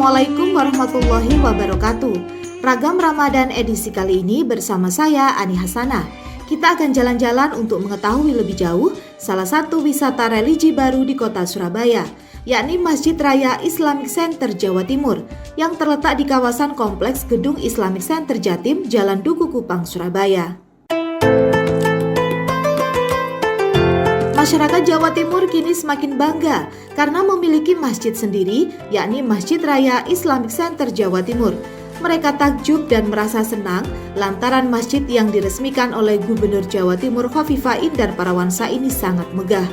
Assalamualaikum warahmatullahi wabarakatuh. Ragam Ramadan edisi kali ini bersama saya Ani Hasanah. Kita akan jalan-jalan untuk mengetahui lebih jauh salah satu wisata religi baru di kota Surabaya, yakni Masjid Raya Islamic Center Jawa Timur yang terletak di kawasan Kompleks Gedung Islamic Center Jatim, Jalan Duku Kupang, Surabaya. Masyarakat Jawa Timur kini semakin bangga karena memiliki masjid sendiri, yakni Masjid Raya Islamic Center Jawa Timur. Mereka takjub dan merasa senang lantaran masjid yang diresmikan oleh Gubernur Jawa Timur Khofifah Indar Parawansa ini sangat megah.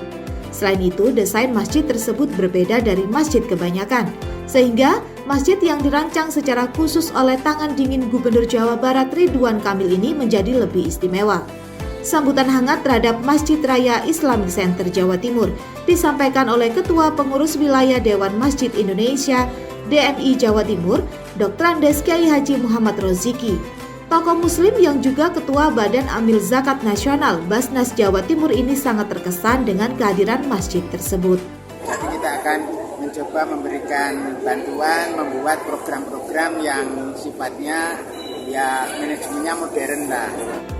Selain itu, desain masjid tersebut berbeda dari masjid kebanyakan, sehingga masjid yang dirancang secara khusus oleh tangan dingin Gubernur Jawa Barat Ridwan Kamil ini menjadi lebih istimewa. Sambutan hangat terhadap Masjid Raya Islamic Center Jawa Timur disampaikan oleh Ketua Pengurus Wilayah Dewan Masjid Indonesia DMI Jawa Timur, Dr. Andes Kyai Haji Muhammad Roziki. Tokoh Muslim yang juga Ketua Badan Amil Zakat Nasional Basnas Jawa Timur ini sangat terkesan dengan kehadiran masjid tersebut. Jadi kita akan mencoba memberikan bantuan, membuat program-program yang sifatnya manajemennya modern lah.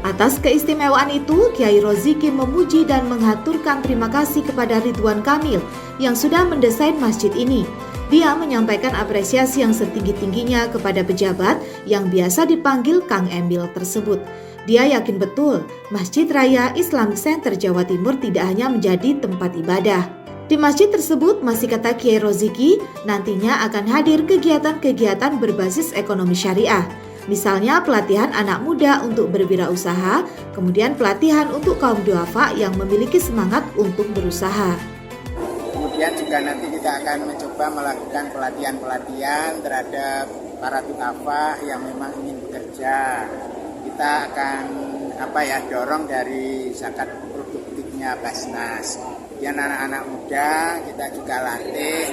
Atas keistimewaan itu, Kyai Roziki memuji dan menghaturkan terima kasih kepada Ridwan Kamil yang sudah mendesain masjid ini. Dia menyampaikan apresiasi yang setinggi-tingginya kepada pejabat yang biasa dipanggil Kang Emil tersebut. Dia yakin betul Masjid Raya Islamic Center Jawa Timur tidak hanya menjadi tempat ibadah. Di masjid tersebut, masih kata Kyai Roziki, nantinya akan hadir kegiatan-kegiatan berbasis ekonomi syariah. Misalnya pelatihan anak muda untuk berwirausaha, kemudian pelatihan untuk kaum duafa yang memiliki semangat untuk berusaha. Kemudian juga nanti kita akan mencoba melakukan pelatihan-pelatihan terhadap para duafa yang memang ingin bekerja. Kita akan dorong dari zakat produktifnya Basnas. Kemudian anak-anak muda kita juga latih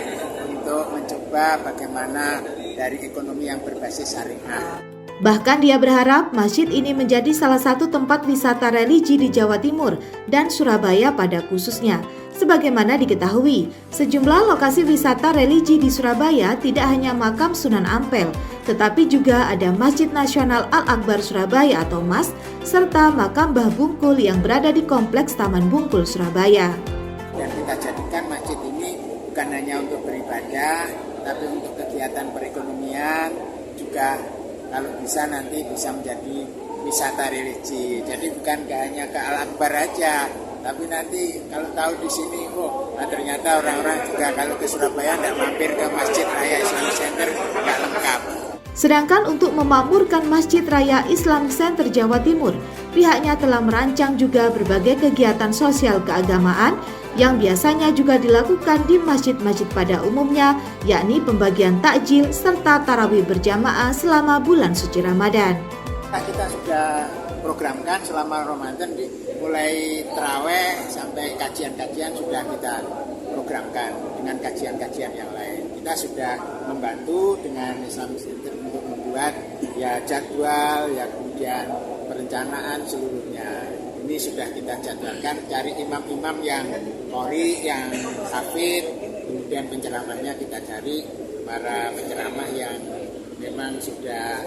untuk mencoba bagaimana dari ekonomi yang berbasis syariah. Bahkan dia berharap masjid ini menjadi salah satu tempat wisata religi di Jawa Timur dan Surabaya pada khususnya. Sebagaimana diketahui, sejumlah lokasi wisata religi di Surabaya tidak hanya makam Sunan Ampel, tetapi juga ada Masjid Nasional Al-Akbar Surabaya atau MAS, serta makam Mbah Bungkul yang berada di Kompleks Taman Bungkul, Surabaya. Dan kita jadikan masjid ini bukan hanya untuk beribadah, tapi untuk kegiatan perekonomian juga. Kalau bisa nanti bisa menjadi wisata religi. Jadi bukan hanya ke Al-Akbar aja, tapi nanti kalau tahu di sini, ternyata orang-orang juga kalau ke Surabaya tidak mampir ke Masjid Raya Islamic Center nggak lengkap. Sedangkan untuk memakmurkan Masjid Raya Islamic Center Jawa Timur, pihaknya telah merancang juga berbagai kegiatan sosial keagamaan yang biasanya juga dilakukan di masjid-masjid pada umumnya, yakni pembagian takjil serta tarawih berjamaah selama bulan suci Ramadan. Kita sudah programkan selama Ramadan, mulai tarawih sampai kajian-kajian sudah kita programkan dengan kajian-kajian yang lain. Kita sudah membantu dengan Islamic Center untuk membuat jadwal, kemudian perencanaan seluruhnya. Ini sudah kita jadwalkan, cari imam-imam yang qori, yang hafid, kemudian penceramahnya kita cari para penceramah yang memang sudah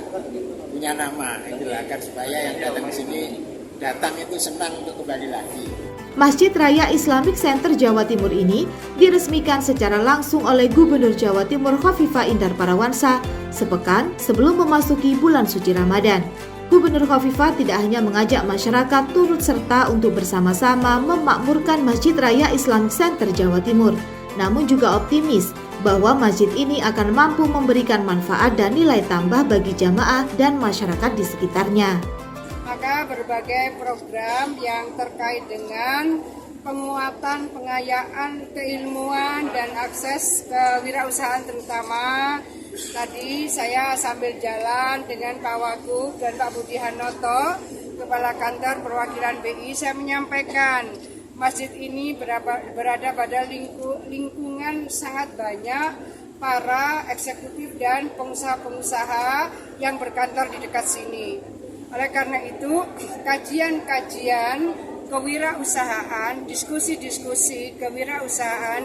punya nama, agar supaya yang datang ke sini datang itu senang untuk kembali lagi. Masjid Raya Islamic Center Jawa Timur ini diresmikan secara langsung oleh Gubernur Jawa Timur Khofifah Indar Parawansa sepekan sebelum memasuki bulan suci Ramadan. Gubernur Khofifah tidak hanya mengajak masyarakat turut serta untuk bersama-sama memakmurkan Masjid Raya Islamic Center Jawa Timur, namun juga optimis bahwa masjid ini akan mampu memberikan manfaat dan nilai tambah bagi jamaah dan masyarakat di sekitarnya. Maka berbagai program yang terkait dengan penguatan, pengayaan, keilmuan, dan akses kewirausahaan terutama. Tadi saya sambil jalan dengan Pak Wagub dan Pak Budi Hanoto, Kepala Kantor Perwakilan BI, saya menyampaikan masjid ini berada pada lingkungan sangat banyak para eksekutif dan pengusaha-pengusaha yang berkantor di dekat sini. Oleh karena itu, kajian-kajian kewirausahaan, diskusi-diskusi kewirausahaan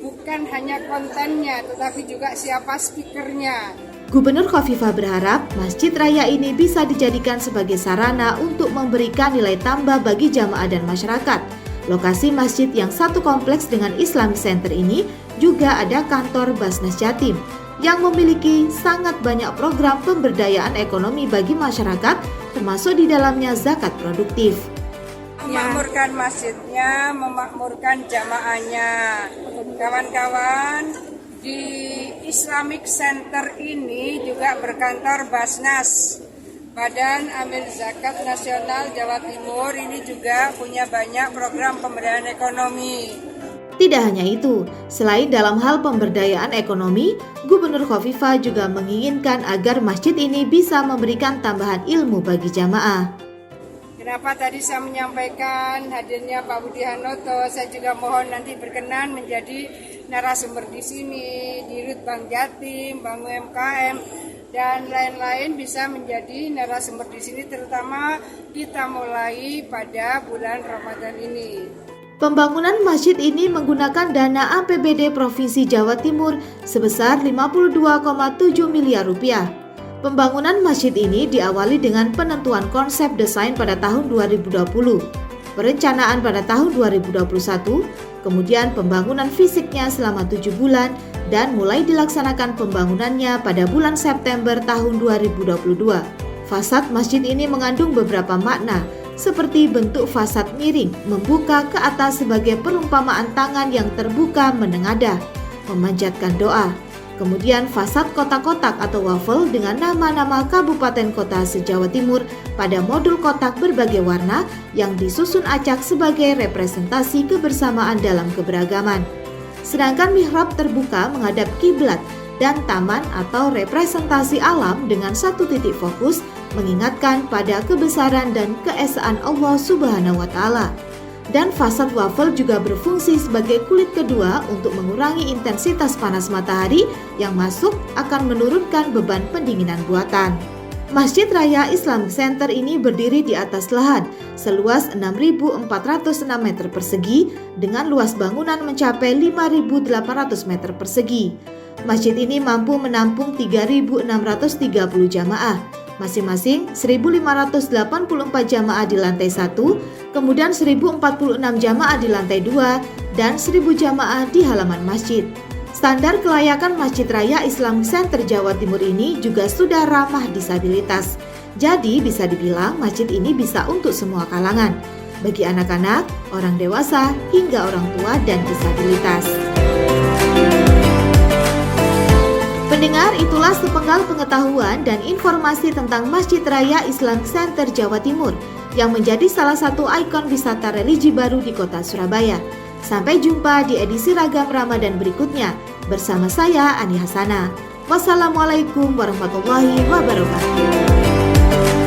bukan hanya kontennya, tetapi juga siapa speakernya. Gubernur Khofifah berharap Masjid Raya ini bisa dijadikan sebagai sarana untuk memberikan nilai tambah bagi jamaah dan masyarakat. Lokasi masjid yang satu kompleks dengan Islamic Center ini juga ada kantor Basnas Jatim yang memiliki sangat banyak program pemberdayaan ekonomi bagi masyarakat, termasuk di dalamnya zakat produktif. Memakmurkan masjidnya, memakmurkan jamaahnya. Kawan-kawan, di Islamic Center ini juga berkantor Basnas, Badan Amil Zakat Nasional Jawa Timur. Ini juga punya banyak program pemberdayaan ekonomi. Tidak hanya itu, selain dalam hal pemberdayaan ekonomi, Gubernur Khofifah juga menginginkan agar masjid ini bisa memberikan tambahan ilmu bagi jamaah. Kenapa tadi saya menyampaikan hadirnya Pak Budi Hanoto, saya juga mohon nanti berkenan menjadi narasumber di sini, Dirut Bank Jatim, Bank UMKM, dan lain-lain bisa menjadi narasumber di sini, terutama kita mulai pada bulan Ramadan ini. Pembangunan masjid ini menggunakan dana APBD Provinsi Jawa Timur sebesar 52,7 miliar rupiah. Pembangunan masjid ini diawali dengan penentuan konsep desain pada tahun 2020, perencanaan pada tahun 2021, kemudian pembangunan fisiknya selama 7 bulan, dan mulai dilaksanakan pembangunannya pada bulan September tahun 2022. Fasad masjid ini mengandung beberapa makna, seperti bentuk fasad miring, membuka ke atas sebagai perumpamaan tangan yang terbuka menengadah, memanjatkan doa. Kemudian fasad kotak-kotak atau waffle dengan nama-nama kabupaten kota se-Jawa Timur pada modul kotak berbagai warna yang disusun acak sebagai representasi kebersamaan dalam keberagaman. Sedangkan mihrab terbuka menghadap kiblat dan taman atau representasi alam dengan satu titik fokus mengingatkan pada kebesaran dan keesaan Allah Subhanahu wa Ta'ala. Dan fasad waffle juga berfungsi sebagai kulit kedua untuk mengurangi intensitas panas matahari yang masuk akan menurunkan beban pendinginan buatan. Masjid Raya Islamic Center ini berdiri di atas lahan seluas 6.406 meter persegi dengan luas bangunan mencapai 5.800 meter persegi. Masjid ini mampu menampung 3.630 jamaah. Masing-masing 1.584 jamaah di lantai 1, kemudian 1.046 jamaah di lantai 2, dan 1.000 jamaah di halaman masjid. Standar kelayakan Masjid Raya Islamic Center Jawa Timur ini juga sudah ramah disabilitas. Jadi bisa dibilang masjid ini bisa untuk semua kalangan, bagi anak-anak, orang dewasa, hingga orang tua dan disabilitas. Pendengar, itulah sepenggal pengetahuan dan informasi tentang Masjid Raya Islamic Center Jawa Timur yang menjadi salah satu ikon wisata religi baru di kota Surabaya. Sampai jumpa di edisi Ragam Ramadan berikutnya bersama saya Ani Hasanah. Wassalamualaikum warahmatullahi wabarakatuh.